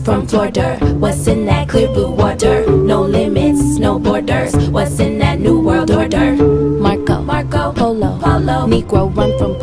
from Florida. What's in that clear blue water? No limits, no borders. What's in that new world order? Marco, Polo, Negro run from